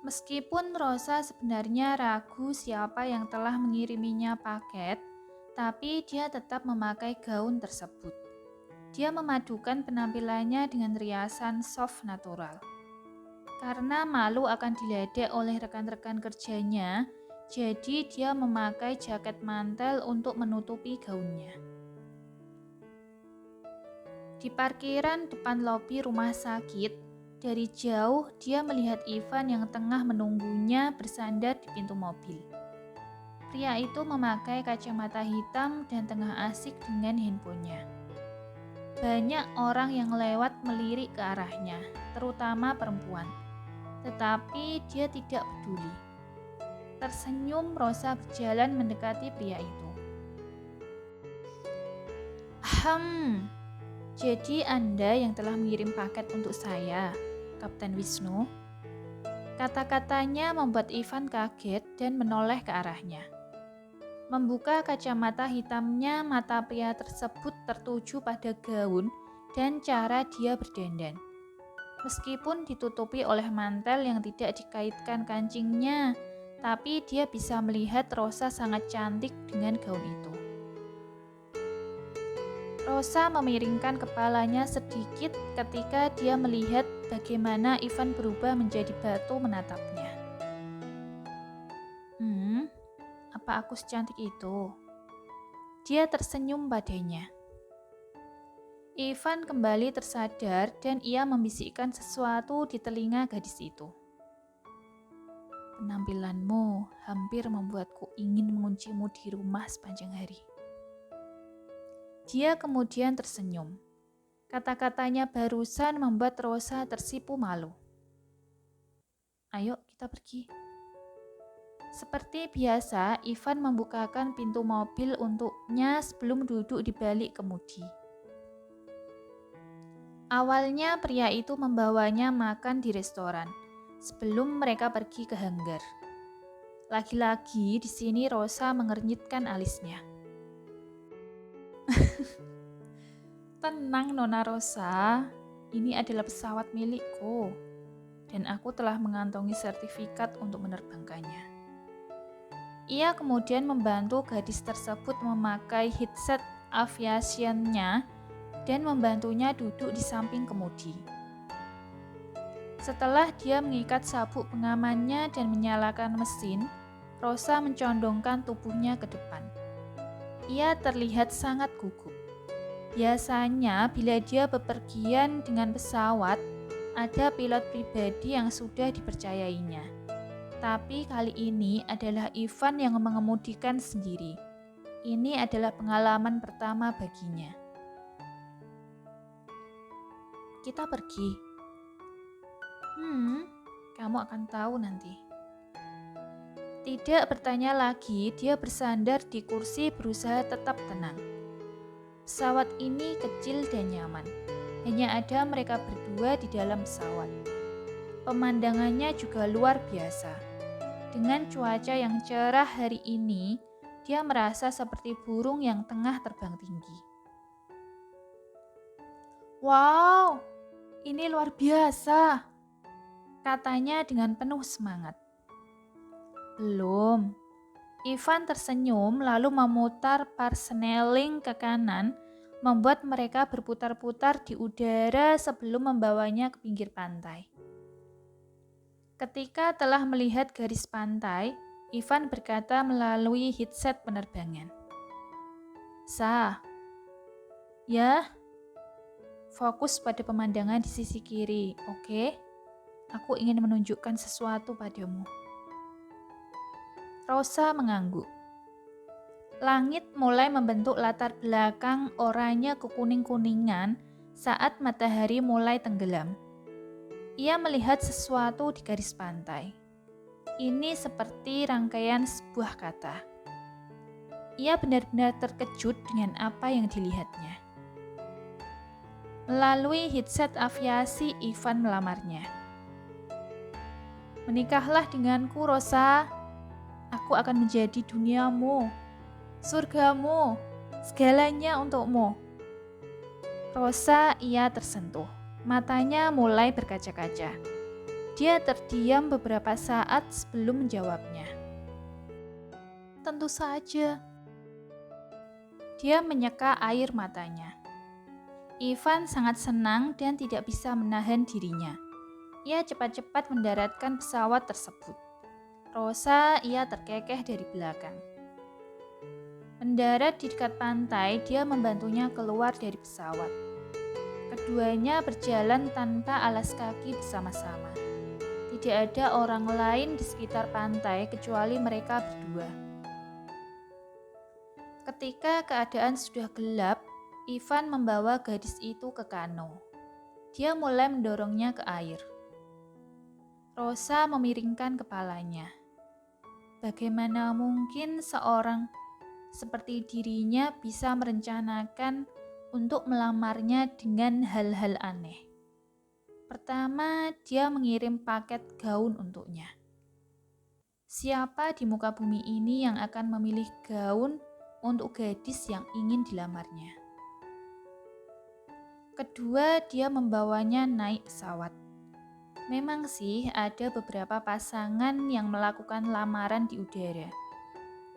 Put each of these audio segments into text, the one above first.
Meskipun Rosa sebenarnya ragu siapa yang telah mengiriminya paket, tapi dia tetap memakai gaun tersebut. Dia memadukan penampilannya dengan riasan soft natural. Karena malu akan diledek oleh rekan-rekan kerjanya, jadi dia memakai jaket mantel untuk menutupi gaunnya. Di parkiran depan lobi rumah sakit, dari jauh dia melihat Ivan yang tengah menunggunya bersandar di pintu mobil. Pria itu memakai kacamata hitam dan tengah asik dengan handphonenya. Banyak orang yang lewat melirik ke arahnya, terutama perempuan. Tetapi dia tidak peduli. Tersenyum, Rosa berjalan mendekati pria itu. Jadi Anda yang telah mengirim paket untuk saya, Kapten Wisnu. Kata-katanya membuat Ivan kaget dan menoleh ke arahnya. Membuka kacamata hitamnya, mata pria tersebut tertuju pada gaun dan cara dia berdandan. Meskipun ditutupi oleh mantel yang tidak dikaitkan kancingnya, tapi dia bisa melihat Rosa sangat cantik dengan gaun itu. Rosa memiringkan kepalanya sedikit ketika dia melihat bagaimana Ivan berubah menjadi batu menatapnya. Apa aku secantik itu? Dia tersenyum padanya. Ivan kembali tersadar dan ia membisikkan sesuatu di telinga gadis itu. Penampilanmu hampir membuatku ingin menguncimu di rumah sepanjang hari. Dia kemudian tersenyum. Kata-katanya barusan membuat Rosa tersipu malu. Ayo kita pergi. Seperti biasa, Ivan membukakan pintu mobil untuknya sebelum duduk di balik kemudi. Awalnya pria itu membawanya makan di restoran sebelum mereka pergi ke hanggar. Lagi-lagi di sini Rosa mengernyitkan alisnya. Tenang Nona Rosa, ini adalah pesawat milikku dan aku telah mengantongi sertifikat untuk menerbangkannya. Ia kemudian membantu gadis tersebut memakai headset aviationnya dan membantunya duduk di samping kemudi. Setelah dia mengikat sabuk pengamannya dan menyalakan mesin, Rosa mencondongkan tubuhnya ke depan. Ia terlihat sangat gugup. Biasanya bila dia bepergian dengan pesawat, ada pilot pribadi yang sudah dipercayainya. Tapi kali ini adalah Ivan yang mengemudikan sendiri. Ini adalah pengalaman pertama baginya. Kita pergi. Kamu akan tahu nanti. Tidak bertanya lagi, dia bersandar di kursi berusaha tetap tenang. Pesawat ini kecil dan nyaman. Hanya ada mereka berdua di dalam pesawat. Pemandangannya juga luar biasa. Dengan cuaca yang cerah hari ini, dia merasa seperti burung yang tengah terbang tinggi. Wow, ini luar biasa, katanya dengan penuh semangat. Belum. Ivan tersenyum lalu memutar parseneling ke kanan, membuat mereka berputar-putar di udara sebelum membawanya ke pinggir pantai. Ketika telah melihat garis pantai, Ivan berkata melalui headset penerbangan. Sa, ya, fokus pada pemandangan di sisi kiri, oke? Aku ingin menunjukkan sesuatu padamu. Rosa mengangguk. Langit mulai membentuk latar belakang oranye kekuning-kuningan saat matahari mulai tenggelam. Ia melihat sesuatu di garis pantai. Ini seperti rangkaian sebuah kata. Ia benar-benar terkejut dengan apa yang dilihatnya. Melalui headset aviasi, Ivan melamarnya. Menikahlah denganku, Rosa. Aku akan menjadi duniamu, surgamu, segalanya untukmu. Rosa, ia tersentuh. Matanya mulai berkaca-kaca. Dia terdiam beberapa saat sebelum menjawabnya. Tentu saja. Dia menyeka air matanya. Ivan sangat senang dan tidak bisa menahan dirinya. Ia cepat-cepat mendaratkan pesawat tersebut. Rosa, ia terkekeh dari belakang. Mendarat di dekat pantai, dia membantunya keluar dari pesawat. Keduanya berjalan tanpa alas kaki bersama-sama. Tidak ada orang lain di sekitar pantai kecuali mereka berdua. Ketika keadaan sudah gelap, Ivan membawa gadis itu ke kano. Dia mulai mendorongnya ke air. Rosa memiringkan kepalanya. Bagaimana mungkin seorang seperti dirinya bisa merencanakan untuk melamarnya dengan hal-hal aneh? Pertama, dia mengirim paket gaun untuknya. Siapa di muka bumi ini yang akan memilih gaun untuk gadis yang ingin dilamarnya? Kedua, dia membawanya naik pesawat. Memang sih ada beberapa pasangan yang melakukan lamaran di udara.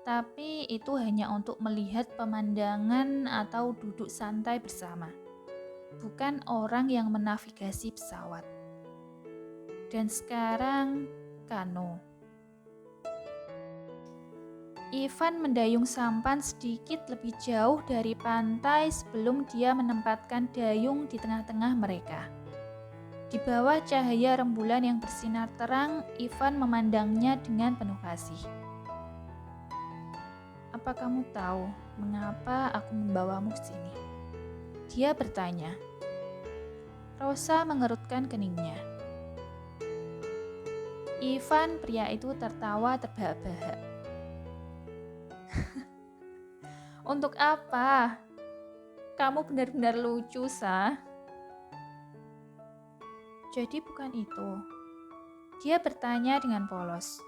Tapi itu hanya untuk melihat pemandangan atau duduk santai bersama. Bukan orang yang menavigasi pesawat. Dan sekarang, kano. Ivan mendayung sampan sedikit lebih jauh dari pantai sebelum dia menempatkan dayung di tengah-tengah mereka. Di bawah cahaya rembulan yang bersinar terang, Ivan memandangnya dengan penuh kasih. Apa kamu tahu mengapa aku membawamu ke sini? Dia bertanya. Rosa mengerutkan keningnya. Ivan, pria itu tertawa terbahak-bahak. Untuk apa? Kamu benar-benar lucu, Sa. Jadi bukan itu. Dia bertanya dengan polos.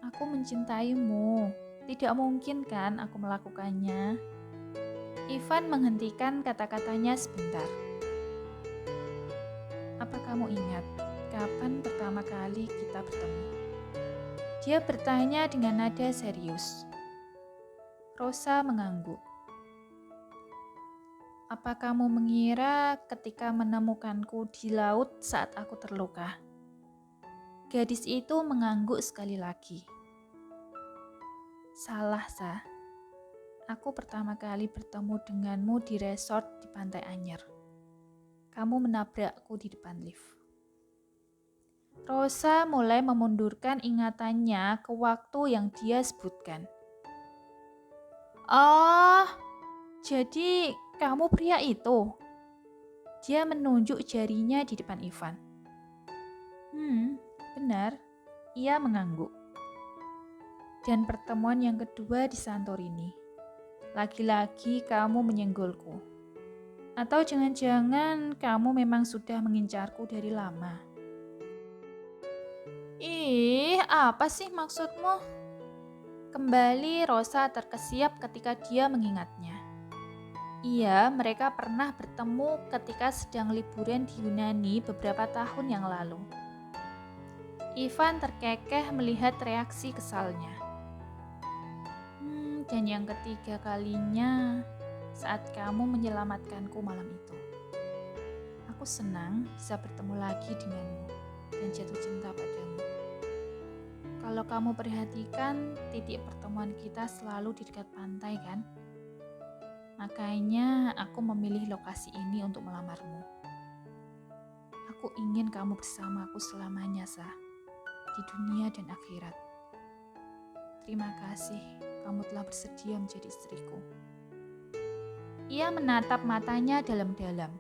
Aku mencintaimu. Tidak mungkin kan aku melakukannya? Ivan menghentikan kata-katanya sebentar. Apa kamu ingat kapan pertama kali kita bertemu? Dia bertanya dengan nada serius. Rosa mengangguk. Apa kamu mengira ketika menemukanku di laut saat aku terluka? Gadis itu mengangguk sekali lagi. Salah, Sa. Aku pertama kali bertemu denganmu di resort di Pantai Anyer. Kamu menabrakku di depan lift. Rosa mulai memundurkan ingatannya ke waktu yang dia sebutkan. Oh, jadi kamu pria itu? Dia menunjuk jarinya di depan Ivan. Benar. Ia mengangguk. Dan pertemuan yang kedua di Santorini. Lagi-lagi kamu menyenggolku. Atau jangan-jangan kamu memang sudah mengincarku dari lama. Ih, apa sih maksudmu? Kembali Rosa terkesiap ketika dia mengingatnya. Iya, mereka pernah bertemu ketika sedang liburan di Yunani beberapa tahun yang lalu. Ivan terkekeh melihat reaksi kesalnya. Dan yang ketiga kalinya saat kamu menyelamatkanku malam itu. Aku senang bisa bertemu lagi denganmu dan jatuh cinta padamu. Kalau kamu perhatikan, titik pertemuan kita selalu di dekat pantai kan? Makanya aku memilih lokasi ini untuk melamarmu. Aku ingin kamu bersamaku selamanya, Sa. Di dunia dan akhirat. Terima kasih, kamu telah bersedia menjadi istriku. Ia menatap matanya dalam-dalam.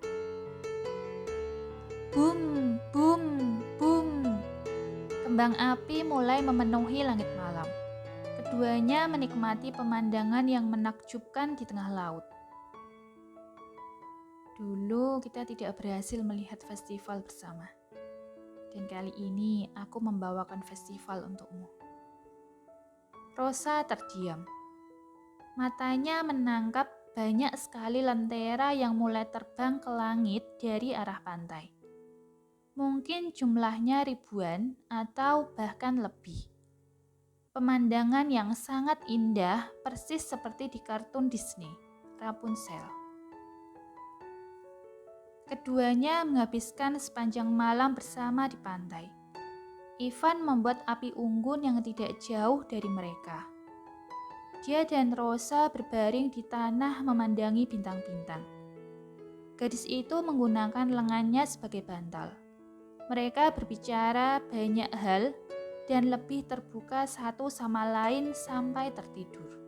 Bum, bum, bum. Kembang api mulai memenuhi langit malam. Keduanya menikmati pemandangan yang menakjubkan di tengah laut. Dulu kita tidak berhasil melihat festival bersama. Dan kali ini aku membawakan festival untukmu. Rosa terdiam. Matanya menangkap banyak sekali lentera yang mulai terbang ke langit dari arah pantai. Mungkin jumlahnya ribuan atau bahkan lebih. Pemandangan yang sangat indah, persis seperti di kartun Disney, Rapunzel. Keduanya menghabiskan sepanjang malam bersama di pantai. Ivan membuat api unggun yang tidak jauh dari mereka. Dia dan Rosa berbaring di tanah memandangi bintang-bintang. Gadis itu menggunakan lengannya sebagai bantal. Mereka berbicara banyak hal dan lebih terbuka satu sama lain sampai tertidur.